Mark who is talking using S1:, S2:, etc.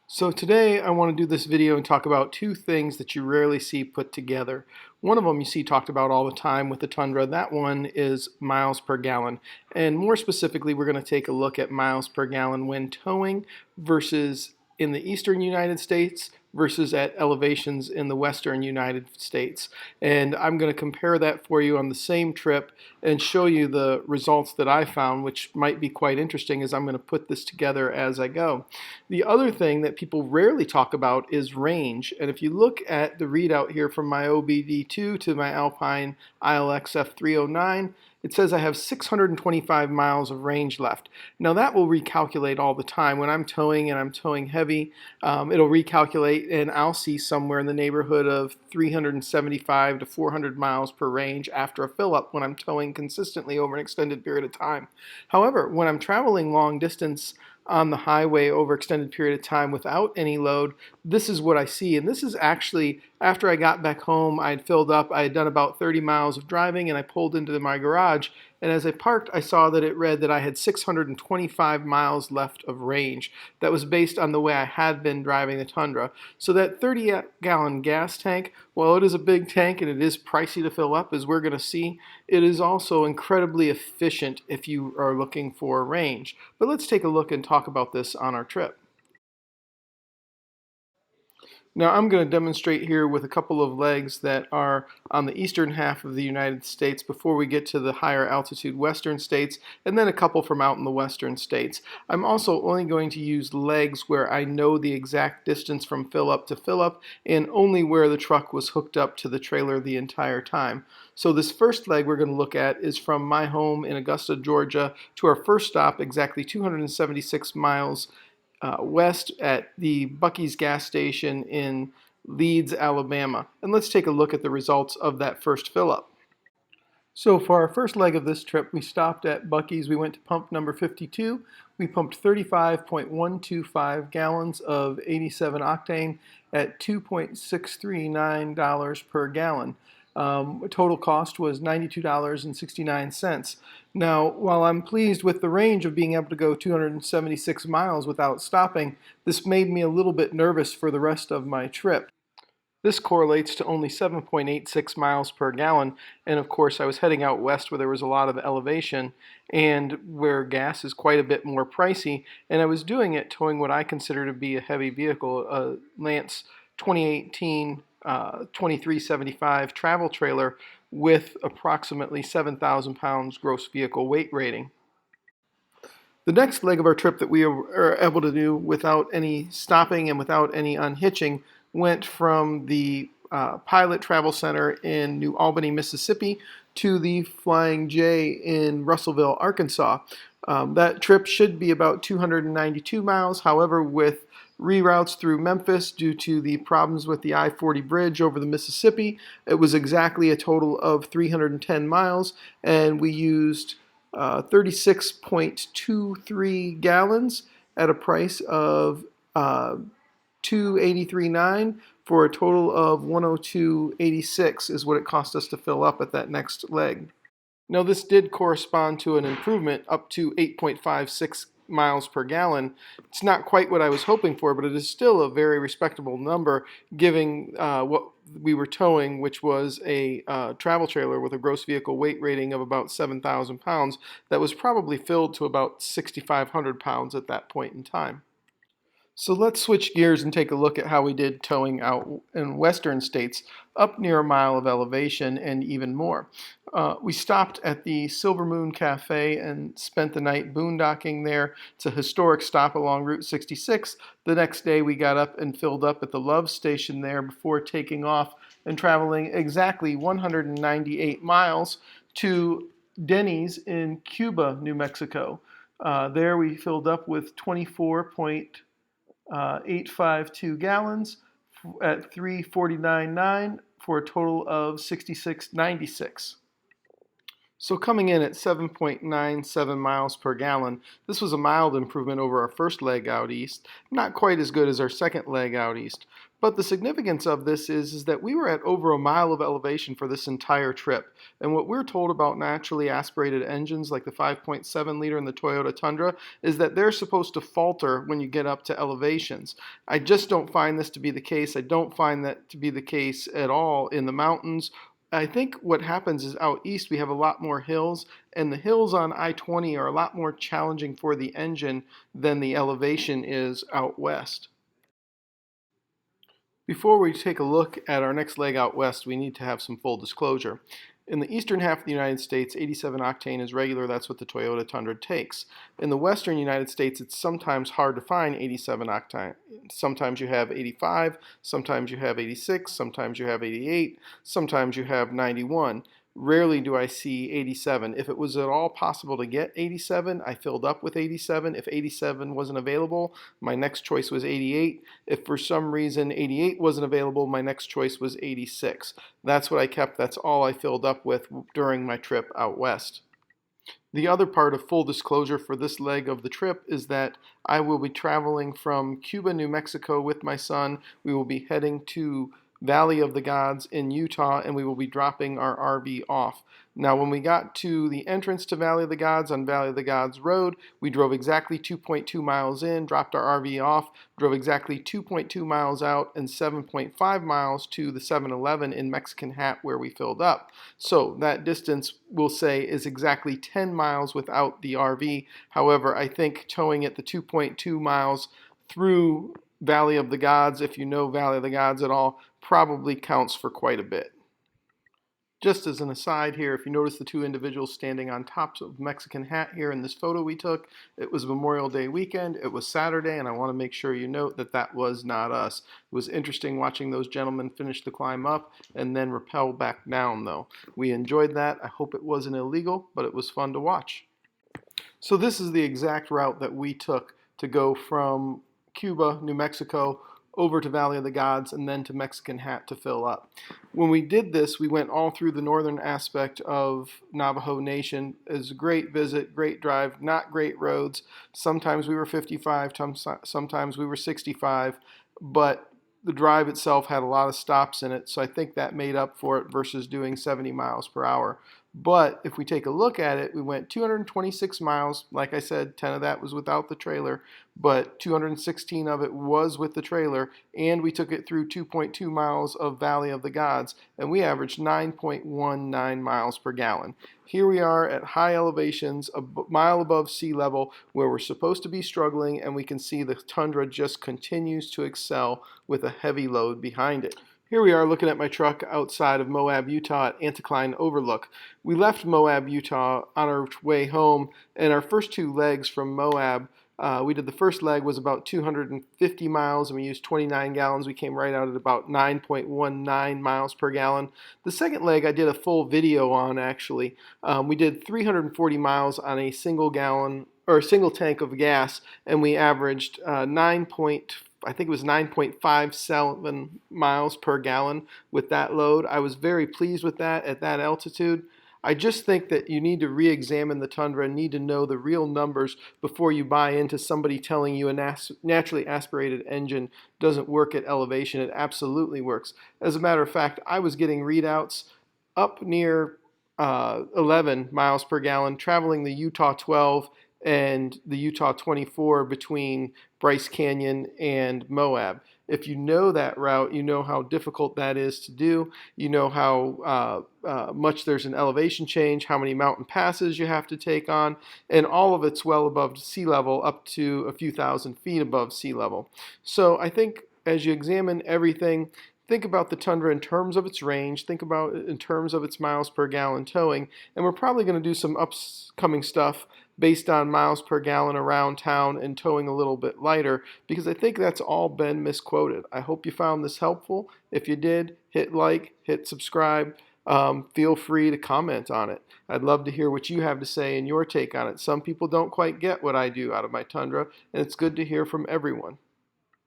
S1: So today I want to do this video and talk about two things that you rarely see put together. One of them you see talked about all the time with the Tundra. That one is miles per gallon. And more specifically, we're going to take a look at miles per gallon when towing versus in the eastern United States versus at elevations in the western United States. And I'm going to compare that for you on the same trip and show you the results that I found, which might be quite interesting as I'm going to put this together as I go. The other thing that people rarely talk about is range. And if you look at the readout here from my OBD2 to my Alpine ILX F309, it says I have 625 miles of range left. Now that will recalculate all the time. When I'm towing and I'm towing heavy, it'll recalculate and I'll see somewhere in the neighborhood of 375 to 400 miles per range after a fill up when I'm towing consistently over an extended period of time. However, when I'm traveling long distance on the highway over extended period of time without any load, this is what I see. And this is actually after I got back home, I had filled up, I had done about 30 miles of driving, and I pulled into my garage. And as I parked, I saw that it read that I had 625 miles left of range. That was based on the way I had been driving the Tundra. So that 30-gallon gas tank, while it is a big tank and it is pricey to fill up, as we're going to see, it is also incredibly efficient if you are looking for range. But let's take a look and talk about this on our trip. Now I'm going to demonstrate here with a couple of legs that are on the eastern half of the United States before we get to the higher altitude western states, and then a couple from out in the western states. I'm also only going to use legs where I know the exact distance from fill up to fill up and only where the truck was hooked up to the trailer the entire time. So this first leg we're going to look at is from my home in Augusta, Georgia to our first stop, exactly 276 miles west at the Buc-ee's gas station in Leeds, Alabama. And let's take a look at the results of that first fill up. So for our first leg of this trip, we stopped at Buc-ee's. We went to pump number 52. We pumped 35.125 gallons of 87 octane at $2.639 per gallon. Total cost was $92.69. Now, while I'm pleased with the range of being able to go 276 miles without stopping, this made me a little bit nervous for the rest of my trip. This correlates to only 7.86 miles per gallon, and of course I was heading out west where there was a lot of elevation and where gas is quite a bit more pricey, and I was doing it towing what I consider to be a heavy vehicle, a Lance 2018 2375 travel trailer with approximately 7,000 pounds gross vehicle weight rating. The next leg of our trip that we were able to do without any stopping and without any unhitching went from the Pilot Travel Center in New Albany, Mississippi to the Flying J in Russellville, Arkansas. That trip should be about 292 miles. However, with reroutes through Memphis due to the problems with the I-40 bridge over the Mississippi, it was exactly a total of 310 miles, and we used 36.23 gallons at a price of $283.9 for a total of $102.86 is what it cost us to fill up at that next leg. Now this did correspond to an improvement up to 8.56 miles per gallon. It's not quite what I was hoping for, but it is still a very respectable number given what we were towing, which was a travel trailer with a gross vehicle weight rating of about 7,000 pounds that was probably filled to about 6,500 pounds at that point in time. So let's switch gears and take a look at how we did towing out in western states up near a mile of elevation and even more. We stopped at the Silver Moon Cafe and spent the night boondocking there. It's a historic stop along Route 66. The next day we got up and filled up at the Love Station there before taking off and traveling exactly 198 miles to Denny's in Cuba, New Mexico. There we filled up with 24.852 gallons at $349.9 for a total of $66.96. So coming in at 7.97 miles per gallon, this was a mild improvement over our first leg out east, not quite as good as our second leg out east. But the significance of this is that we were at over a mile of elevation for this entire trip. And what we're told about naturally aspirated engines like the 5.7 liter in the Toyota Tundra is that they're supposed to falter when you get up to elevations. I just don't find this to be the case. I don't find that to be the case at all in the mountains. I think what happens is out east we have a lot more hills, and the hills on I-20 are a lot more challenging for the engine than the elevation is out west. Before we take a look at our next leg out west, we need to have some full disclosure. In the eastern half of the United States, 87 octane is regular. That's what the Toyota Tundra takes. In the western United States, it's sometimes hard to find 87 octane. Sometimes you have 85, sometimes you have 86, sometimes you have 88, sometimes you have 91. Rarely do I see 87. If it was at all possible to get 87, I filled up with 87. If 87 wasn't available, my next choice was 88. If for some reason 88 wasn't available, my next choice was 86. That's what I kept. That's all I filled up with during my trip out west. The other part of full disclosure for this leg of the trip is that I will be traveling from Cuba, New Mexico with my son. We will be heading to Valley of the Gods in Utah, and we will be dropping our RV off. Now, when we got to the entrance to Valley of the Gods on Valley of the Gods Road, we drove exactly 2.2 miles in, dropped our RV off, drove exactly 2.2 miles out, and 7.5 miles to the 7-Eleven in Mexican Hat where we filled up. So that distance, we'll say, is exactly 10 miles without the RV. However, I think towing it the 2.2 miles through Valley of the Gods, if you know Valley of the Gods at all, probably counts for quite a bit. Just as an aside here, if you notice the two individuals standing on top of Mexican Hat here in this photo we took, it was Memorial Day weekend, it was Saturday, and I want to make sure you note that that was not us. It was interesting watching those gentlemen finish the climb up and then rappel back down though. We enjoyed that. I hope it wasn't illegal, but it was fun to watch. So this is the exact route that we took to go from Cuba, New Mexico, over to Valley of the Gods, and then to Mexican Hat to fill up. When we did this, we went all through the northern aspect of Navajo Nation. It was a great visit, great drive, not great roads. Sometimes we were 55, sometimes we were 65, but the drive itself had a lot of stops in it, so I think that made up for it versus doing 70 miles per hour. But if we take a look at it, we went 226 miles. Like I said, 10 of that was without the trailer, but 216 of it was with the trailer, and we took it through 2.2 miles of Valley of the Gods, and we averaged 9.19 miles per gallon. Here we are at high elevations, a mile above sea level, where we're supposed to be struggling, and we can see the Tundra just continues to excel with a heavy load behind it. Here we are looking at my truck outside of Moab, Utah at Anticline Overlook. We left Moab, Utah on our way home, and our first two legs from Moab, we did the first leg was about 250 miles, and we used 29 gallons. We came right out at about 9.19 miles per gallon. The second leg I did a full video on, actually. We did 340 miles on a single gallon, or a single tank of gas, and we averaged 9.57 miles per gallon with that load. I was very pleased with that at that altitude. I just think that you need to re-examine the Tundra and need to know the real numbers before you buy into somebody telling you a naturally aspirated engine doesn't work at elevation. It absolutely works. As a matter of fact, I was getting readouts up near 11 miles per gallon traveling the Utah 12 and the Utah 24 between Bryce Canyon and Moab. If you know that route, you know how difficult that is to do. You know how much there's an elevation change, how many mountain passes you have to take on, and all of it's well above sea level, up to a few thousand feet above sea level. So I think as you examine everything, think about the Tundra in terms of its range, think about it in terms of its miles per gallon towing, and we're probably going to do some upcoming stuff based on miles per gallon around town and towing a little bit lighter, because I think that's all been misquoted. I hope you found this helpful. If you did, hit like, hit subscribe. Feel free to comment on it. I'd love to hear what you have to say and your take on it. Some people don't quite get what I do out of my Tundra, and it's good to hear from everyone.